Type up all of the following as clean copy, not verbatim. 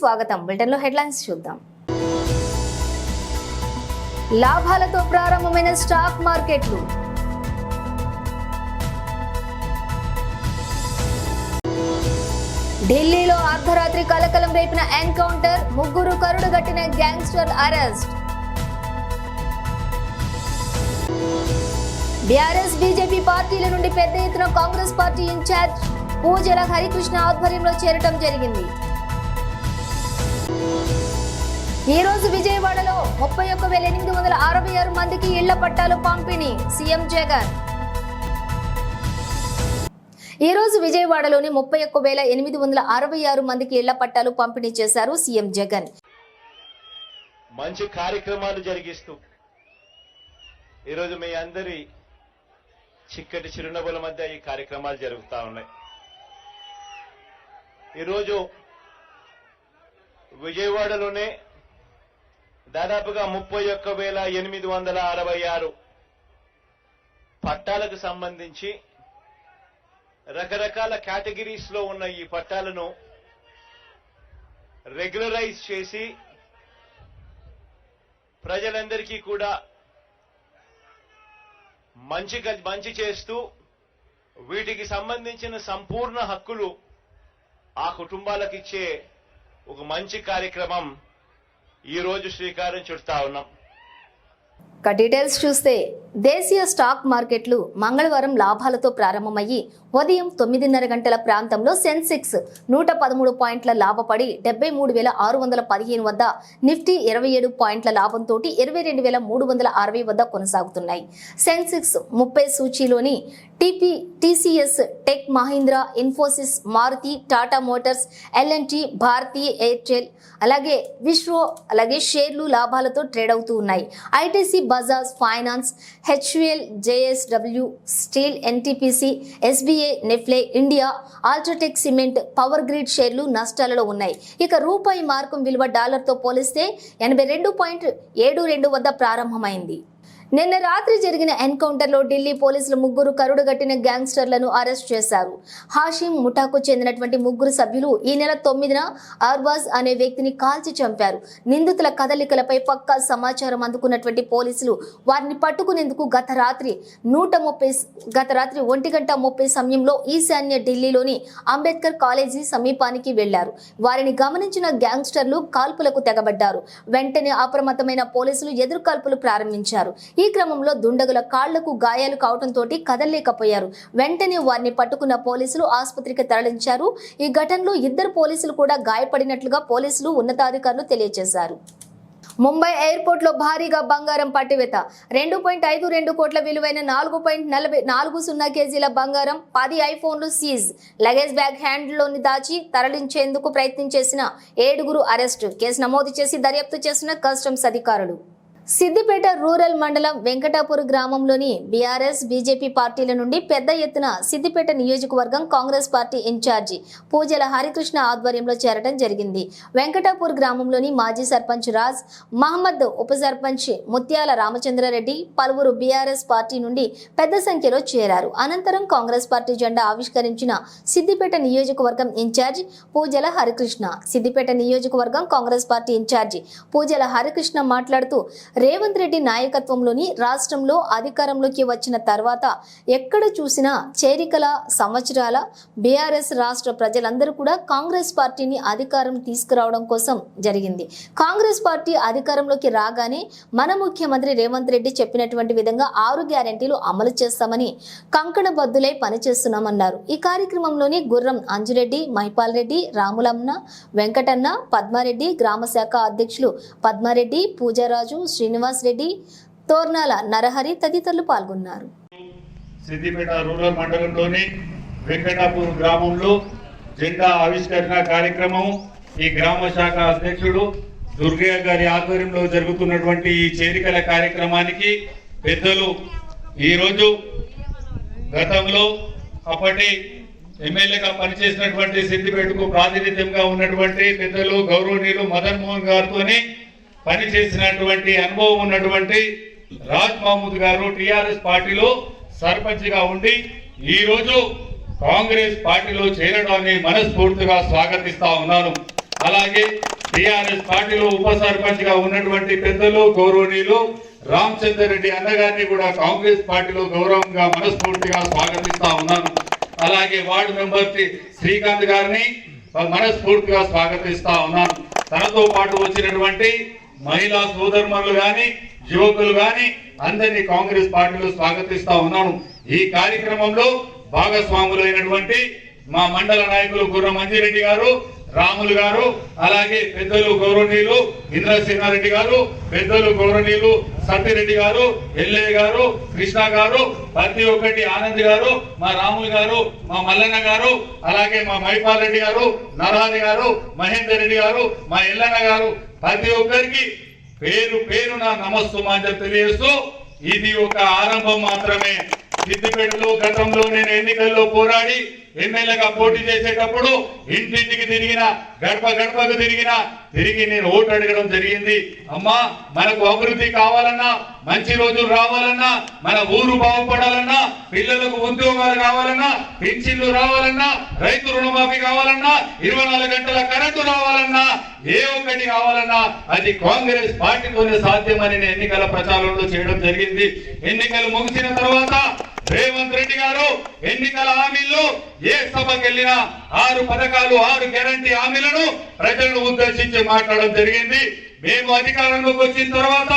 స్వాగతం. బులెటిన్లో హెడ్లైన్స్ చూద్దాం. లాభాలతో ప్రారంభమైన స్టాక్ మార్కెట్లు. ఢిల్లీలో అర్ధరాత్రి కలకలం రేపిన ఎన్కౌంటర్, ముగ్గురు కరుడుగట్టిన గ్యాంగ్స్టర్ అరెస్ట్. బీఆర్ఎస్ బీజేపీ పార్టీల నుండి పెద్ద ఎత్తున కాంగ్రెస్ పార్టీ ఇన్ఛార్జ్ పూజల హరికృష్ణ ఆధ్వర్యంలో చేరటం జరిగింది. ఈ రోజు విజయవాడలో 31,866 మందికి ఇళ్ల పట్టాలు పంపిణీ, సీఎం జగన్. ఈ రోజు విజయవాడలోని 31,866 మందికి ఇళ్ల పట్టాలు పంపిణీ చేశారు సీఎం జగన్. మంచి కార్యక్రమాలు జరిగిస్తూ ఈరోజు మీ అందరి చిక్కటి చిరునవ్వుల మధ్య ఈ కార్యక్రమాలు జరుగుతూ ఉన్నాయి. ఈరోజు విజయవాడలోనే దాదాపుగా 31,866 పట్టాలకు సంబంధించి రకరకాల కేటగిరీస్ లో ఉన్న ఈ పట్టాలను రెగ్యులరైజ్ చేసి ప్రజలందరికీ కూడా మంచి చేస్తూ వీటికి సంబంధించిన సంపూర్ణ హక్కులు ఆ కుటుంబాలకు ఇచ్చే ఒక మంచి కార్యక్రమం ఈ రోజు శ్రీకారం చుడతా ఉన్నాం. డీటెయిల్స్ చూస్తే దేశీయ స్టాక్ మార్కెట్లు మంగళవారం లాభాలతో ప్రారంభమయ్యి ఉదయం 9:30 గంటల ప్రాంతంలో సెన్సెక్స్ 113 పాయింట్ల లాభపడి 73,615 వద్ద, నిఫ్టీ 27 పాయింట్ల లాభంతో 22,360 వద్ద కొనసాగుతున్నాయి. సెన్సెక్స్ 30 సూచీలోని TCS, Tech Mahindra, Infosys, Maruti, Tata Motors, LNT, Bharti Airtel, అలాగే విశ్వో షేర్లు లాభాలతో ట్రేడ్ అవుతూ ఉన్నాయి. ITC, Bajaj Finance, HUL, JSW Steel, NTPC, SBI, Nestle India, UltraTech Cement, Power Grid షేర్లు నష్టాలలో ఉన్నాయి. ఇక రూపాయి మార్కం విలువ డాలర్తో పోలిస్తే 82.72 వద్ద ప్రారంభమైంది. నిన్న రాత్రి జరిగిన ఎన్కౌంటర్లో ఢిల్లీ పోలీసులు ముగ్గురు కరుడుగట్టిన గ్యాంగ్స్టర్లను అరెస్ట్ చేశారు. హాషిం ముఠాకు చెందినటువంటి ముగ్గురు సభ్యులు ఈ నెల 9న అర్బాజ్ అనే వ్యక్తిని కాల్చి చంపారు. నిందితుల కదలికలపై పక్కా సమాచారం అందుకున్నటువంటి పోలీసులు వారిని పట్టుకునేందుకు గత రాత్రి 1:30 సమయంలో ఈశాన్య ఢిల్లీలోని అంబేద్కర్ కాలేజీ సమీపానికి వెళ్లారు. వారిని గమనించిన గ్యాంగ్స్టర్లు కాల్పులకు తెగబడ్డారు. వెంటనే అప్రమత్తమైన పోలీసులు ఎదురుకాల్పులు ప్రారంభించారు. ఈ క్రమంలో దుండగుల కాళ్లకు గాయాలు కావడంతో కదలలేకపోయారు. వెంటనే వారిని పట్టుకున్న పోలీసులు ఆసుపత్రికి తరలించారు. ఈ ఘటనలో 2 పోలీసులు కూడా గాయపడినట్లుగా పోలీసులు ఉన్నతాధికారులు తెలియజేశారు. ముంబై ఎయిర్పోర్ట్ లో భారీగా బంగారం పట్టివేత. 2.52 కోట్ల విలువైన 4.40 కేజీల బంగారం, 10 ఐఫోన్లు సీజ్. లగేజ్ బ్యాగ్ హ్యాండ్లోని దాచి తరలించేందుకు ప్రయత్నం చేసిన 7 అరెస్టు. కేసు నమోదు చేసి దర్యాప్తు చేసిన కస్టమ్స్ అధికారులు. సిద్దిపేట రూరల్ మండలం వెంకటాపూర్ గ్రామంలోని బీఆర్ఎస్ బీజేపీ పార్టీల నుండి పెద్ద ఎత్తున సిద్దిపేట నియోజకవర్గం కాంగ్రెస్ పార్టీ ఇన్ఛార్జి పూజల హరికృష్ణ ఆధ్వర్యంలో చేరడం జరిగింది. వెంకటాపూర్ గ్రామంలోని మాజీ సర్పంచ్ రాజ్ మహమ్మద్, ఉప సర్పంచ్ ముత్యాల రామచంద్రారెడ్డి, పలువురు బీఆర్ఎస్ పార్టీ నుండి పెద్ద సంఖ్యలో చేరారు. అనంతరం కాంగ్రెస్ పార్టీ జెండా ఆవిష్కరించిన సిద్దిపేట నియోజకవర్గం ఇన్ఛార్జ్ పూజల హరికృష్ణ. సిద్దిపేట నియోజకవర్గం కాంగ్రెస్ పార్టీ ఇన్ఛార్జి పూజల హరికృష్ణ మాట్లాడుతూ, రేవంత్ రెడ్డి నాయకత్వంలోని రాష్ట్రంలో అధికారంలోకి వచ్చిన తర్వాత ఎక్కడ చూసినా చేరికల సంవత్సరాల బీఆర్ఎస్ రాష్ట్ర ప్రజలందరూ కూడా కాంగ్రెస్ పార్టీని అధికారం తీసుకురావడం కోసం జరిగింది. కాంగ్రెస్ పార్టీ అధికారంలోకి రాగానే మన ముఖ్యమంత్రి రేవంత్ రెడ్డి చెప్పినటువంటి విధంగా 6 గ్యారెంటీలు అమలు చేస్తామని కంకణబద్దులై పనిచేస్తున్నామన్నారు. ఈ కార్యక్రమంలోని గుర్రం అంజిరెడ్డి, మహిపాల్ రెడ్డి, రాములమ్మ, వెంకటన్న, పద్మారెడ్డి, గ్రామ శాఖ అధ్యక్షులు పద్మారెడ్డి, పూజారాజు, శ్రీనివాస్ రెడ్డి, తోర్నాల నరహరి తదితరులు పాల్గొన్నారు. సిద్దిపేట రూరల్ మండలంలోని వెంకటాపూర్ గ్రామంలో జెండా ఆవిష్కరణ కార్యక్రమం ఈ గ్రామ శాఖ అధ్యక్షుడు దుర్గయ్య గారి ఆధ్వర్యంలో జరుగుతున్నటువంటి ఈ చేరికల కార్యక్రమానికి పెద్దలు ఈరోజు గతంలో అప్పటి ఎమ్మెల్యేగా పనిచేసినటువంటి సిద్దిపేటకు ప్రాతినిధ్యంగా ఉన్నటువంటి పెద్దలు గౌరవనీయులు మదన్ మోహన్ గారితోనే పనిచేసినటువంటి అనుభవం ఉన్నటువంటి రాజ్ మహమూద్ గారు టిఆర్ఎస్ పార్టీలో సర్పంచ్ గా ఉండి ఈ రోజు కాంగ్రెస్ పార్టీలో చేరడాన్ని మనస్ఫూర్తిగా స్వాగతిస్తా ఉన్నాను. అలాగే టిఆర్ఎస్ పార్టీలో ఉప సర్పంచ్ గా ఉన్నటువంటి పెద్దలు గౌరవనీయులు రామచంద్ర రెడ్డి అన్నగారిని కూడా కాంగ్రెస్ పార్టీలో గౌరవంగా మనస్ఫూర్తిగా స్వాగతిస్తా ఉన్నాను. అలాగే వార్డు మెంబర్ శ్రీకాంత్ గారిని మనస్ఫూర్తిగా స్వాగతిస్తా ఉన్నాను. తనతో పాటు వచ్చినటువంటి మహిళా సోదరులు గాని యువకులు గాని అందరినీ కాంగ్రెస్ పార్టీలో స్వాగతిస్తా ఉన్నాను. ఈ కార్యక్రమంలో భాగస్వాములైనటువంటి మా మండల నాయకులు గుర్ర మంజిరెడ్డి గారు, రాములు గారు, అలాగే పెద్దలు గౌరవనీయులు ఇంద్రసేనారెడ్డి గారు, పెద్దలు గౌరవనీయులు సత్యరెడ్డి గారు, ఎల్ఏ గారు, కృష్ణ గారు, ప్రతి ఒక్కటి ఆనంద్ గారు, మా రాములు గారు, మా మల్లన్న గారు, అలాగే మా మైపాల్ రెడ్డి గారు, నరహరి గారు, మహేందర్ రెడ్డి గారు, మా ఎల్లన్న గారు, ప్రతి ఒక్కరికి పేరు పేరున నమస్సుమాంజలు తెలియజేస్తూ ఇది ఒక ఆరంభం మాత్రమే. సిద్దిపేటలో గతంలో నేను ఎన్నికల్లో పోరాడి ఎమ్మెల్యేగా పోటీ చేసేటప్పుడు ఇంటింటికి తిరిగిన, గడప గడపకు తిరిగి నేను ఓటు అడగడం జరిగింది. అమ్మా, మనకు అభివృద్ధి కావాలన్నా, మంచి రోజులు రావాలన్నా, మన ఊరు బాగుపడాలన్నా, పిల్లలకు ఉద్యోగాలు కావాలన్నా, పింఛన్లు రావాలన్నా, రైతు రుణమాఫీ కావాలన్నా, 24 గంటల కరెంటు రావాలన్నా, ఏ ఒక్కటి కావాలన్నా అది కాంగ్రెస్ పార్టీతోనే సాధ్యమని నేను ఎన్నికల ప్రచారంలో చేయడం జరిగింది. ఎన్నికలు ముగిసిన తర్వాత రేవంత్ రెడ్డి గారు ఎన్నికల హామీల్లో ఏ సభకు వెళ్ళినా 6 పథకాలు 6 గ్యారంటీ హామీలను ప్రజలను ఉద్దేశించి మాట్లాడడం జరిగింది. మేము అధికారంలోకి వచ్చిన తర్వాత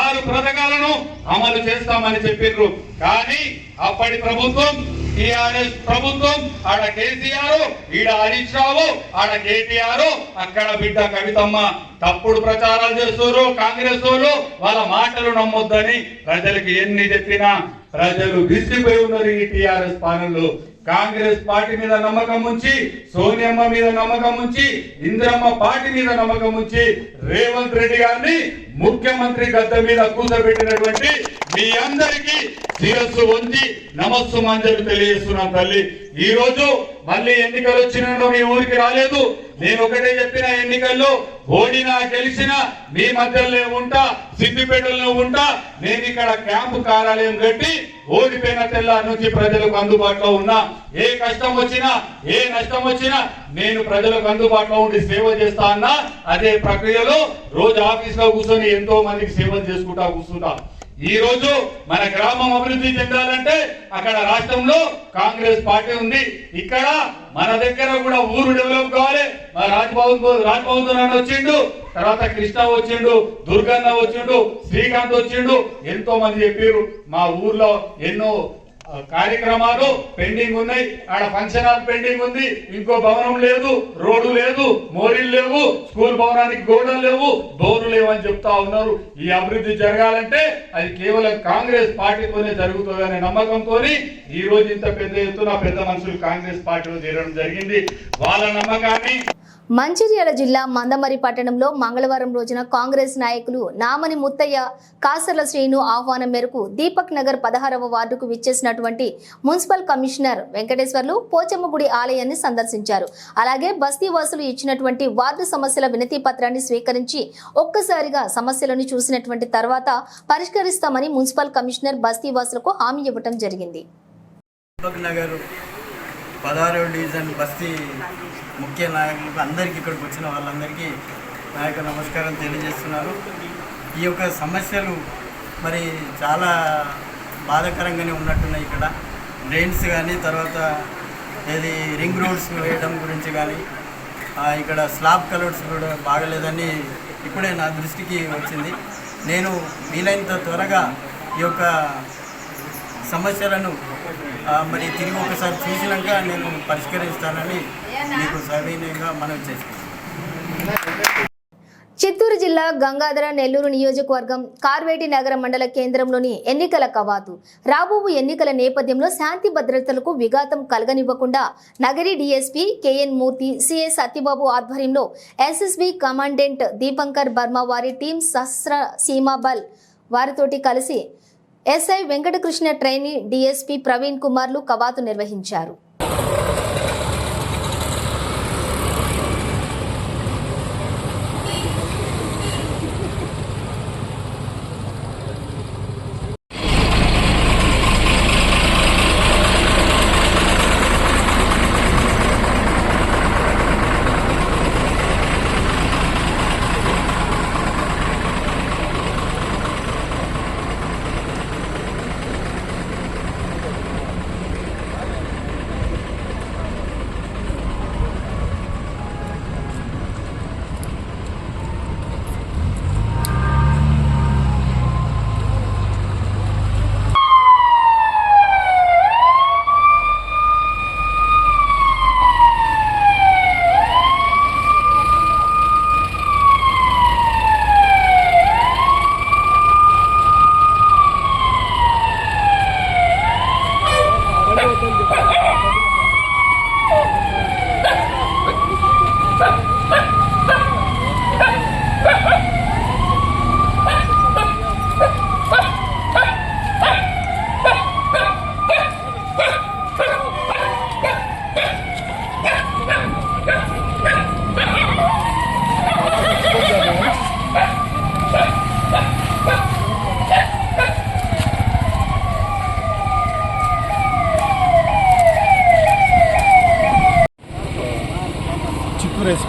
6 పథకాలను అమలు చేస్తామని చెప్పారు. కానీ అప్పటి ప్రభుత్వం టిఆర్ఎస్ ప్రభుత్వం, ఆడ కేసీఆర్, ఈడ హరీష్ రావు, ఆడ కేటీఆర్, అక్కడ బిడ్డ కవితమ్మ తప్పుడు ప్రచారాలు చేస్తారు. కాంగ్రెస్ వాళ్ళు వాళ్ళ మాటలు నమ్మొద్దని ప్రజలకు ఎన్ని చెప్పినా ప్రజలు విసిగిపోయి ఉన్నారు. ఈ టిఆర్ఎస్ పాలనలో కాంగ్రెస్ పార్టీ మీద నమ్మకం ఉంచి, సోనియమ్మ మీద నమ్మకం ఉంచి, ఇందిరమ్మ పార్టీ మీద నమ్మకం ఉంచి రేవంత్ రెడ్డి గారిని ముఖ్యమంత్రి గద్దె మీద కూర్చోబెట్టినటువంటి మీ అందరికీ శిరస్సు వంచి నమస్సు మంజలు తెలియజేస్తున్నాం తల్లి. ఈ రోజు మళ్ళీ ఎన్నికలు వచ్చిన మీ ఊరికి రాలేదు. నేను ఒకటే చెప్పిన, ఎన్నికల్లో ఓడినా గెలిచినా మీ మధ్యలో ఉంటా, సిద్దిపేటలో ఉంటా. నేను ఇక్కడ క్యాంపు కార్యాలయం కట్టి ఓడిపోయిన తెల్లారి నుంచి ప్రజలకు అందుబాటులో ఉన్నా. ఏ కష్టం వచ్చినా, ఏ నష్టం వచ్చినా నేను ప్రజలకు అందుబాటులో ఉండి సేవ చేస్తా అన్నా. అదే ప్రక్రియలో రోజు ఆఫీస్ లో కూర్చొని ఎంతో మందికి సేవలు చేసుకుంటా కూర్చుంటా. ఈ రోజు మన గ్రామం అభివృద్ధి చెందాలంటే అక్కడ రాష్ట్రంలో కాంగ్రెస్ పార్టీ ఉంది. ఇక్కడ మన దగ్గర కూడా ఊరు డెవలప్ కావాలి. మా రాజ్భవన్ వచ్చిండు, తర్వాత కృష్ణ వచ్చిండు, దుర్గన్న వచ్చిండు, శ్రీకాంత్ వచ్చిండు, ఎంతో మంది చెప్పారు. మా ఊర్లో ఎన్నో కార్యక్రమాలు పెండింగ్ ఉన్నాయి. ఆడ ఫంక్షన్ హాల్ పెండింగ్ ఉంది, ఇంకో భవనం లేదు, రోడ్డు లేదు, మోరీలు లేవు, స్కూల్ భవనానికి గోడలు లేవు, డోర్లు లేవు అని చెప్తా ఉన్నారు. ఈ అభివృద్ధి జరగాలంటే అది కేవలం కాంగ్రెస్ పార్టీతోనే జరుగుతుందనే నమ్మకంతో ఈ రోజు ఇంత పెద్ద ఎత్తున పెద్ద మనుషులు కాంగ్రెస్ పార్టీలో చేరడం జరిగింది. వాళ్ళ నమ్మకాన్ని మంచిర్యాల జిల్లా మందమరి పట్టణంలో మంగళవారం రోజున కాంగ్రెస్ నాయకులు నామని ముత్తయ్య, కాసర్ల శ్రీను ఆహ్వానం మేరకు దీపక్ నగర్ 16వ వార్డుకు విచ్చేసినటువంటి మున్సిపల్ కమిషనర్ వెంకటేశ్వర్లు పోచమ్మ గుడి ఆలయాన్ని సందర్శించారు. అలాగే బస్తీ వాసులు ఇచ్చినటువంటి వార్డు సమస్యల వినతి పత్రాన్ని స్వీకరించి ఒక్కసారిగా సమస్యలను చూసినటువంటి తర్వాత పరిష్కరిస్తామని మున్సిపల్ కమిషనర్ బస్తీ వాసులకు హామీ ఇవ్వడం జరిగింది. 16వ డివిజన్ బస్తీ ముఖ్య నాయకులకు అందరికీ, ఇక్కడికి వచ్చిన వాళ్ళందరికీ నా యొక్క నమస్కారం తెలియజేస్తున్నారు. ఈ యొక్క సమస్యలు మరి చాలా బాధాకరంగానే ఉన్నట్టున్నాయి. ఇక్కడ డ్రైన్స్ కానీ, తర్వాత ఏది రింగ్ రోడ్స్ వేయడం గురించి కానీ, ఇక్కడ స్లాబ్ కలర్స్ కూడా బాగలేదని ఇప్పుడే నా దృష్టికి వచ్చింది. నేను వీలైనంత త్వరగా ఈ యొక్క సమస్యలను మరి తిరిగి ఒకసారి చూసినాక నేను పరిష్కరిస్తానని మీకు సవినయంగా మనవి చేస్తున్నాను. చిత్తూరు జిల్లా గంగాధర నెల్లూరు నియోజకవర్గం కార్వేటి నగర మండల కేంద్రంలోని ఎన్నికల కవాతు. రాబోవు ఎన్నికల నేపథ్యంలో శాంతి భద్రతలకు విఘాతం కలగనివ్వకుండా Nagari DSP KN Murthy, CI Satyababu ఆధ్వర్యంలో ఎస్ఎస్బి కమాండెంట్ దీపంకర్ బర్మా వారి టీం సహస్ర సీమాబల్ వారితోటి కలిసి SI Venkatakrishna trainee DSP Praveen కుమార్లు కవాతు నిర్వహించారు.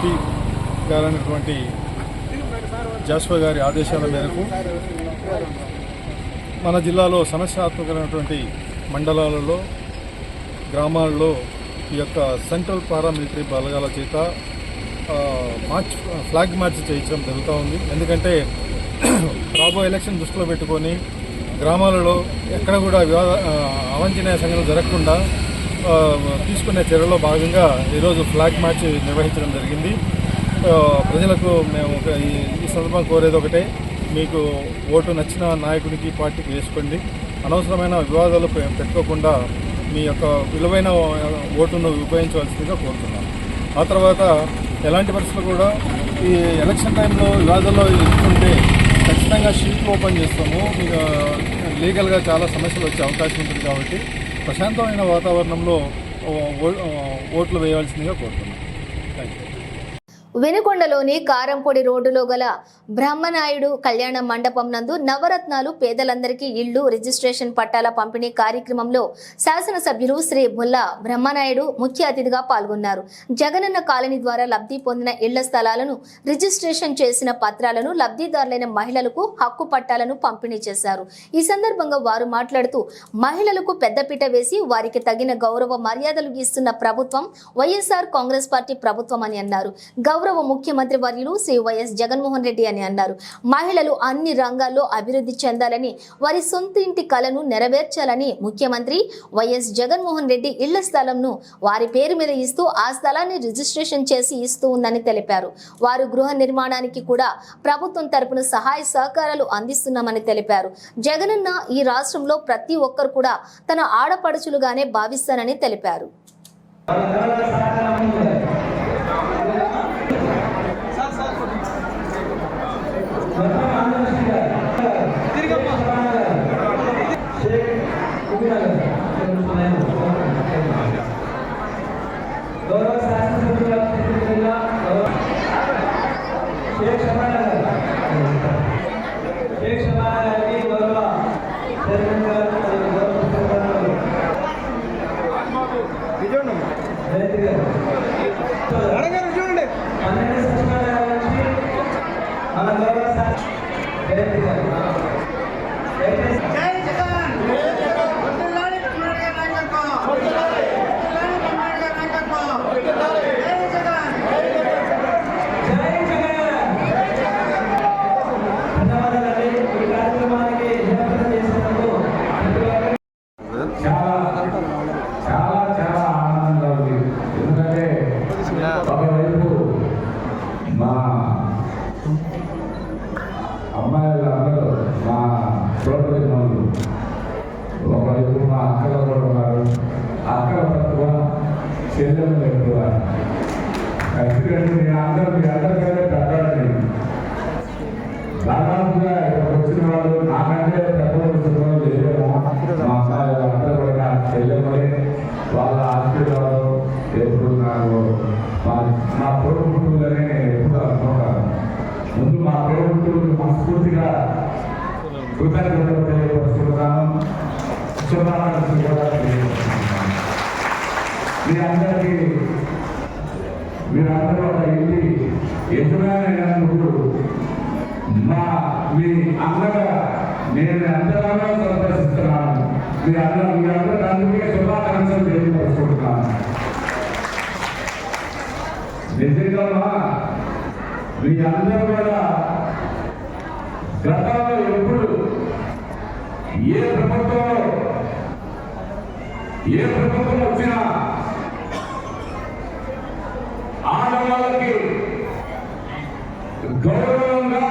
ఎస్పీ గారైనటువంటి జాషువా గారి ఆదేశాల మేరకు మన జిల్లాలో సమస్యాత్మకమైనటువంటి మండలాలలో, గ్రామాల్లో ఈ యొక్క సెంట్రల్ పారామిలిటరీ బలగాల చేత ఫ్లాగ్ మార్చ్ చేయించడం జరుగుతూ ఉంది. ఎందుకంటే రాబోయే ఎలక్షన్ దృష్టిలో పెట్టుకొని గ్రామాలలో ఎక్కడ కూడా అవాంఛనీయ సంఘటనలు జరగకుండా తీసుకునే చర్యలో భాగంగా ఈరోజు ఫ్లాగ్ మార్చ్ నిర్వహించడం జరిగింది. ప్రజలకు మేము ఈ సందర్భంగా కోరేది ఒకటే, మీకు ఓటు నచ్చిన నాయకుడికి, పార్టీకి వేసుకోండి. అనవసరమైన వివాదాలు పెట్టుకోకుండా మీ యొక్క విలువైన ఓటును ఉపయోగించవలసిందిగా కోరుతున్నాను. ఆ తర్వాత ఎలాంటి పరిస్థితులు కూడా ఈ ఎలక్షన్ టైంలో వివాదాల్లో ఇస్తుంటే ఖచ్చితంగా షీట్లు ఓపెన్ చేస్తాము. లీగల్గా చాలా సమస్యలు వచ్చే అవకాశం ఉంటుంది కాబట్టి ప్రశాంతమైన వాతావరణంలో ఓట్లు వేయవలసిందిగా కోరుతున్నాను. Thank you. వెనుకొండలోని కారంపొడి రోడ్డులో గల బ్రహ్మనాయుడు కళ్యాణ మండపం నందు నవరత్నాలు పేదలందరికీ ఇళ్లు రిజిస్ట్రేషన్ పట్టాల పంపిణీ కార్యక్రమంలో శాసనసభ్యులు శ్రీ బుల్లా బ్రహ్మనాయుడు ముఖ్య అతిథిగా పాల్గొన్నారు. జగనన్న కాలనీ ద్వారా లబ్ధి పొందిన ఇళ్ల స్థలాలను రిజిస్ట్రేషన్ చేసిన పత్రాలను లబ్ధిదారులైన మహిళలకు హక్కు పట్టాలను పంపిణీ చేశారు. ఈ సందర్భంగా వారు మాట్లాడుతూ మహిళలకు పెద్దపీట వేసి వారికి తగిన గౌరవ మర్యాదలు ఇస్తున్న ప్రభుత్వం వైఎస్ఆర్ కాంగ్రెస్ పార్టీ ప్రభుత్వం అని అన్నారు. గౌరవ ముఖ్యమంత్రి వర్యులు శ్రీ వైఎస్ జగన్మోహన్ రెడ్డి అని అన్నారు. మహిళలు అన్ని రంగాల్లో అభివృద్ధి చెందాలని, వారి సొంత ఇంటి కలను నెరవేర్చాలని ముఖ్యమంత్రి వైఎస్ జగన్మోహన్ రెడ్డి ఇళ్ల స్థలంను వారి పేరు మీద ఇస్తూ ఆ స్థలాన్ని రిజిస్ట్రేషన్ చేసి ఇస్తూ ఉందని తెలిపారు. వారు గృహ నిర్మాణానికి కూడా ప్రభుత్వం తరపున సహాయ సహకారాలు అందిస్తున్నామని తెలిపారు. జగనన్న ఈ రాష్ట్రంలో ప్రతి ఒక్కరు కూడా తన ఆడపడుచులుగానే భావిస్తానని తెలిపారు. దాదాపుగా వచ్చిన వాళ్ళు నాకంటే చెల్లెమ్మలే వాళ్ళ ఆశీర్వాదం ఎప్పుడు నాకు మా తోడుకుంటుందని నేను ఎప్పుడు అనుకుంటాను. ముందు మా తోడుకుంటూ మనస్ఫూర్తిగా కృతజ్ఞతలు తెలియపరుస్తున్నాను. శుభాకాంక్షలు కూడా తెలియపరుస్తున్నాను. మీరందరూ ఒక ఇంటి యజమానైనందుకు మీ అందగా నేను ఎంతగానో సంతోషిస్తున్నాను. మీ అందరూ అందుకే శుభాకాంక్షలు తెలియపరుచుకుంటున్నాను. నిజంగా మీ అందరూ కూడా గతంలో ఎప్పుడు ఏ ప్రభుత్వం వచ్చినా ఆడవాళ్ళకి గౌరవంగా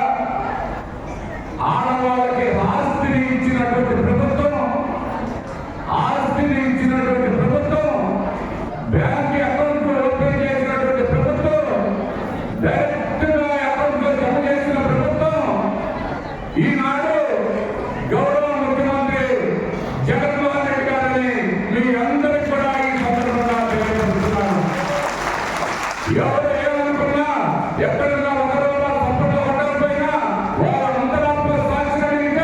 ఆడవాళ్ళకి ఆస్తిని ఇచ్చినటువంటి ప్రభుత్వం, ఆస్తిని ఇచ్చినటువంటి ప్రభుత్వం, బ్యాంక్ అకౌంట్ ఓపెన్ చేసినటువంటి ప్రభుత్వం, డైరెక్ట్ గా అకౌంట్ లో జమ చేసిన ప్రభుత్వం ఈనాడు గౌరవ ముఖ్యమంత్రి జగన్మోహన్ రెడ్డి గారిని మీ అందరికీ కూడా ఈ సందర్భంగా తెలియజేస్తున్నాను. ఎవరు ఏమనుకున్నా, ఎక్కడన్నా ఒక రూపాయలు సంపద ఉండకపోయినా వాళ్ళ అంతరాత్మ సాక్షిగా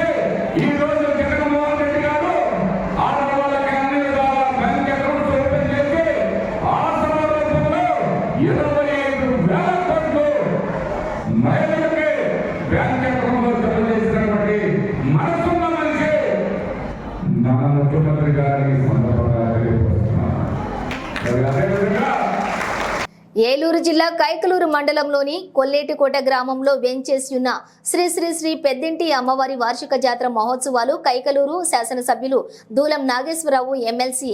ఏలూరు జిల్లా కైకలూరు మండలంలోని కొల్లేటికోట గ్రామంలో వేంచేసి ఉన్న శ్రీ శ్రీ శ్రీ పెద్దింటి అమ్మవారి వార్షిక జాతర మహోత్సవాలు కైకలూరు శాసనసభ్యులు దూలం నాగేశ్వరరావు ఎమ్మెల్సీ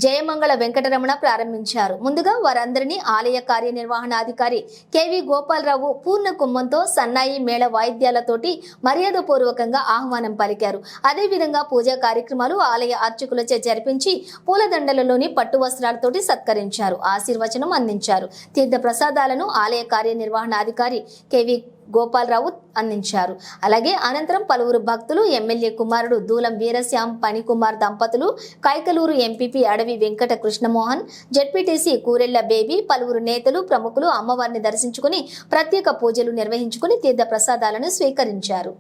జయమంగళ వెంకటరమణ ప్రారంభించారు. ముందుగా వారందరినీ ఆలయ కార్యనిర్వహణాధికారి కెవి గోపాలరావు పూర్ణ కుంభంతో సన్నాయి మేళ వాయిద్యాలతోటి మర్యాదపూర్వకంగా ఆహ్వానం పలికారు. అదేవిధంగా పూజా కార్యక్రమాలు ఆలయ అర్చకులచే జరిపించి పూలదండలలోని పట్టు వస్త్రాలతోటి సత్కరించారు. ఆశీర్వచనం అందించారు. తీర్థ ప్రసాదాలను ఆలయ కార్యనిర్వహణాధికారి కెవి గోపాలరావు అందించారు. అలాగే అనంతరం పలువురు భక్తులు, ఎమ్మెల్యే కుమారుడు దూలం వీరశ్యాం పణికుమార్ దంపతులు, కైకలూరు ఎంపీపీ అడవి వెంకట కృష్ణమోహన్, జెడ్పీటీసీ కూరెళ్ల బేబీ, పలువురు నేతలు, ప్రముఖులు అమ్మవారిని దర్శించుకుని ప్రత్యేక పూజలు నిర్వహించుకుని తీర్థ ప్రసాదాలను స్వీకరించారు.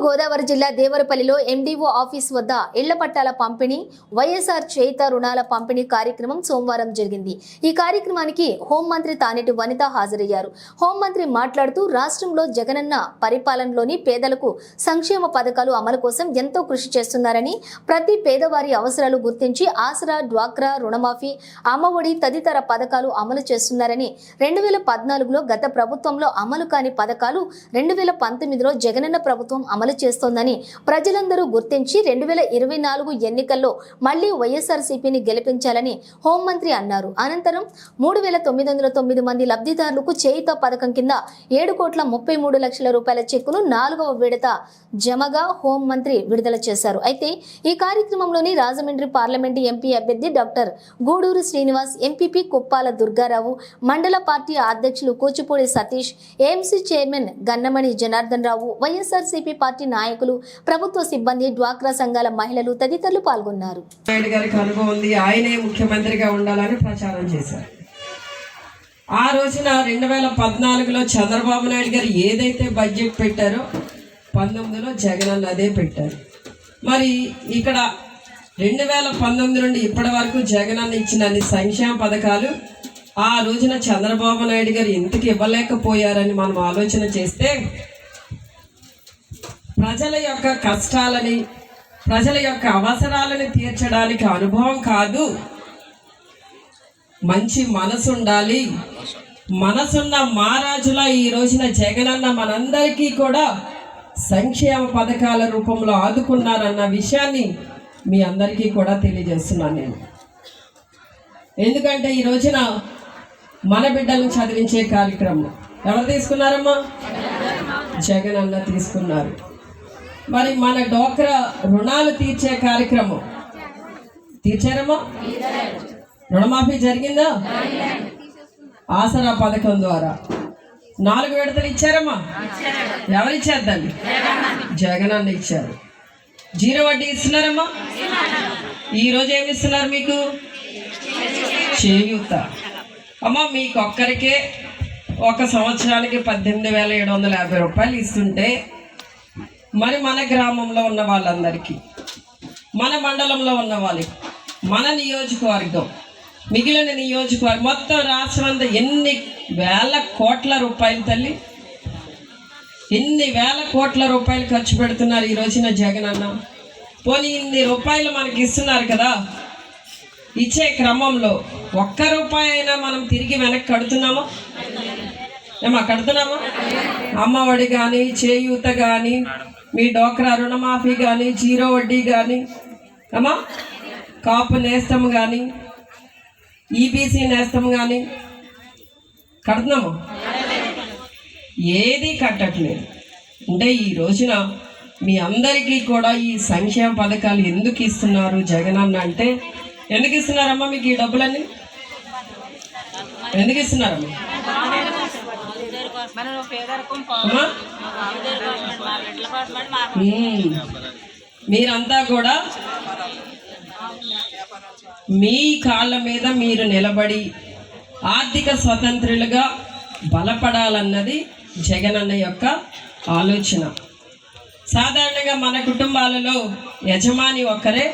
గోదావరి జిల్లా దేవరపల్లిలో ఎండీఓ ఆఫీస్ వద్ద ఇళ్ల పట్టాల పంపిణీ, వైఎస్ఆర్ చేయిత రుణాల పంపిణీ కార్యక్రమం సోమవారం జరిగింది. ఈ కార్యక్రమానికి హోంమంత్రి తానేటి వనిత హాజరయ్యారు. హోంమంత్రి మాట్లాడుతూ రాష్ట్రంలో జగనన్న పరిపాలనలోని పేదలకు సంక్షేమ పథకాలు అమలు కోసం ఎంతో కృషి చేస్తున్నారని, ప్రతి పేదవారి అవసరాలు గుర్తించి ఆసరా, డ్వాక్రా, రుణమాఫీ, అమ్మఒడి తదితర పథకాలు అమలు చేస్తున్నారని, 2014లో గత ప్రభుత్వంలో అమలు కాని పథకాలు 2019లో జగనన్న ప్రభుత్వం అమలు చేస్తోందని ప్రజలందరూ గుర్తించి 2024 ఎన్నికల్లో మళ్లీ వైఎస్ఆర్సీపీని గెలిపించాలని హోంమంత్రి అన్నారు. అనంతరం 3,909 మంది లబ్ధిదారులకు చేయుత పథకం కింద 7,33,00,000 రూపాయల చెక్కును 4వ విడత జమగా హోంమంత్రి విడుదల చేశారు. అయితే ఈ కార్యక్రమంలోని రాజమండ్రి పార్లమెంటు ఎంపీ అభ్యర్థి డాక్టర్ గూడూరు శ్రీనివాస్, ఎంపీపీ కుప్పాల దుర్గారావు, మండల పార్టీ అధ్యక్షులు Kuchipudi Satish, AMC chairman Gannamani Janardhan Rao, YSRCP party నాయకులు, ప్రభుత్వ సిబ్బంది, డ్వాక్రా సంఘాల మహిళలు తదితరులు పాల్గొన్నారు. నాయుడు గారికి అనుభవం ఉంది, ఆయనే ముఖ్యమంత్రిగా ఉండాలని ప్రచారం చేశారు. ఆ రోజున 2014లో చంద్రబాబు నాయుడు గారు ఏదైతే బడ్జెట్ పెట్టారో 19లో జగన్ అదే పెట్టారు. మరి ఇక్కడ 2019 నుండి ఇప్పటి వరకు జగన్ ఇచ్చిన అన్ని సంక్షేమ పథకాలు ఆ రోజున చంద్రబాబు నాయుడు గారు ఎందుకు ఇవ్వలేకపోయారని మనం ఆలోచన చేస్తే, ప్రజల యొక్క కష్టాలని, ప్రజల యొక్క అవసరాలను తీర్చడానికి అనుభవం కాదు, మంచి మనసు ఉండాలి. మనసున్న మహారాజులా ఈ రోజున జగనన్న మనందరికీ కూడా సంక్షేమ పథకాల రూపంలో ఆదుకున్నారన్న విషయాన్ని మీ అందరికీ కూడా తెలియజేస్తున్నాను. నేను ఎందుకంటే ఈ రోజున మన బిడ్డలను చదివించే కార్యక్రమం ఎవరు తీసుకున్నారమ్మా? జగన్ అన్న తీసుకున్నారు. మరి మన డోక్రా రుణాలు తీర్చే కార్యక్రమం తీర్చారమ్మా? రుణమాఫీ జరిగిందా? ఆసరా పథకం ద్వారా 4 విడతలు ఇచ్చారమ్మా. ఎవరిచ్చారు దాన్ని? జగన్ అన్న ఇచ్చారు. 0 వడ్డీ ఇస్తున్నారమ్మా. ఈరోజు ఏమి ఇస్తున్నారు మీకు? చేయూత. అమ్మా మీకు ఒక్కరికే ఒక సంవత్సరానికి 18,750 రూపాయలు ఇస్తుంటే మరి మన గ్రామంలో ఉన్న వాళ్ళందరికీ, మన మండలంలో ఉన్న వాళ్ళకి, మన నియోజకవర్గం, మిగిలిన నియోజకవర్గం మొత్తం రాష్ట్రం అంతా ఎన్ని వేల కోట్ల రూపాయలు తల్లి, ఎన్ని వేల కోట్ల రూపాయలు ఖర్చు పెడుతున్నారు ఈ రోజున జగన్ అన్న. పోనీ ఇన్ని రూపాయలు మనకి ఇస్తున్నారు కదా, ఇచ్చే క్రమంలో 1 రూపాయి అయినా మనం తిరిగి వెనక్కి కడుతున్నామా? కడుతున్నామా? అమ్మఒడి కానీ, చేయూత కానీ, మీ డోక్రా రుణమాఫీ కానీ, 0 వడ్డీ కానీ, అమ్మా కాపు నేస్తం కానీ, ఈబీసీ నేస్తం కానీ కడుతున్నాము? ఏది కట్టట్లేదు. అంటే ఈ రోజున మీ అందరికీ కూడా ఈ సంక్షేమ పథకాలు ఎందుకు ఇస్తున్నారు జగన్ అన్న అంటే, ఎందుకు ఇస్తున్నారమ్మా మీకు ఈ డబ్బులన్నీ? ఎందుకు ఇస్తున్నారమ్మా? మీరంతా కూడా మీ కాళ్ళ మీద మీరు నిలబడి ఆర్థిక స్వతంత్రులుగా బలపడాలన్నది జగన్ అన్న యొక్క ఆలోచన. సాధారణంగా మన కుటుంబాలలో యజమాని ఒక్కరే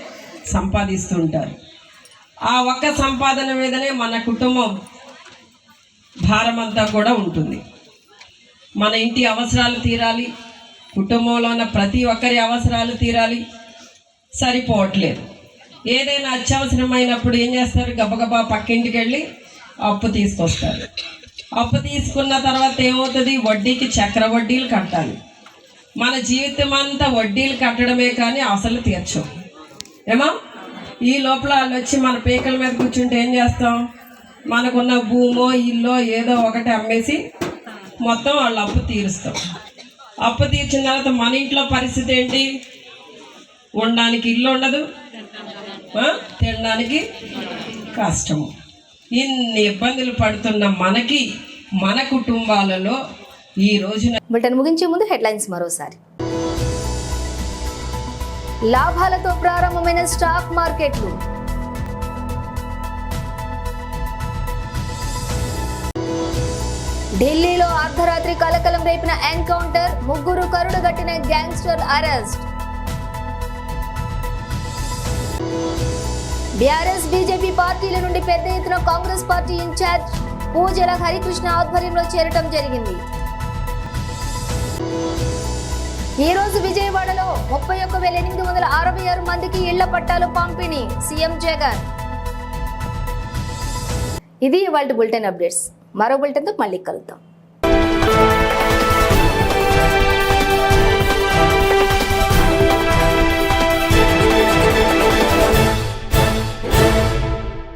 సంపాదిస్తూ ఉంటారు. ఆ ఒక్క సంపాదన మీదనే మన కుటుంబం భారం అంతా కూడా ఉంటుంది. మన ఇంటి అవసరాలు తీరాలి, కుటుంబంలో ఉన్న ప్రతి ఒక్కరి అవసరాలు తీరాలి, సరిపోవట్లేదు. ఏదైనా అత్యవసరమైనప్పుడు ఏం చేస్తారు? గబగబా పక్కింటికి వెళ్ళి అప్పు తీసుకొస్తారు. అప్పు తీసుకున్న తర్వాత ఏమవుతుంది? వడ్డీకి చక్ర వడ్డీలు కట్టాలి. మన జీవితం అంతా వడ్డీలు కట్టడమే కానీ అసలు తీర్చం ఏమో. ఈ లోపల వాళ్ళు వచ్చి మన పీకల మీద కూర్చుంటే ఏం చేస్తాం? మనకున్న భూమో ఇల్లో ఏదో ఒకటి అమ్మేసి మొత్తం వాళ్ళు అప్పు తీరుస్తాం. అప్పు తీర్చిన తర్వాత మన ఇంట్లో పరిస్థితి ఏంటి? ఉండడానికి ఇల్లు ఉండదు, తినడానికి కష్టము. ఇన్ని ఇబ్బందులు పడుతున్న మనకి, మన కుటుంబాలలో ఈ రోజున. బులెటిన్ ముగించే ముందు హెడ్లైన్స్ మరోసారి. లాభాలతో ప్రారంభమైన స్టాక్ మార్కెట్లు. ఢిల్లీలో అర్ధరాత్రి కలకలం రేపిన ఎన్కౌంటర్, 3 కరుడుగట్టిన గ్యాంగ్స్టర్ అరెస్ట్. బీఆర్ఎస్ బీజేపీ పార్టీల నుండి పెద్ద ఎత్తున కాంగ్రెస్ పార్టీ ఇన్ఛార్జ్ పూజల హరికృష్ణ ఆధ్వర్యంలో చేరటం జరిగింది. ఈ రోజు విజయవాడలో 31,866 మందికి ఇళ్ల పట్టాలు పంపిణీ, సీఎం జగన్. ఇది ఇవాల్టి బులెటిన్ అప్డేట్స్. మరో బులెటిన్తో మళ్ళీ కలుద్దాం.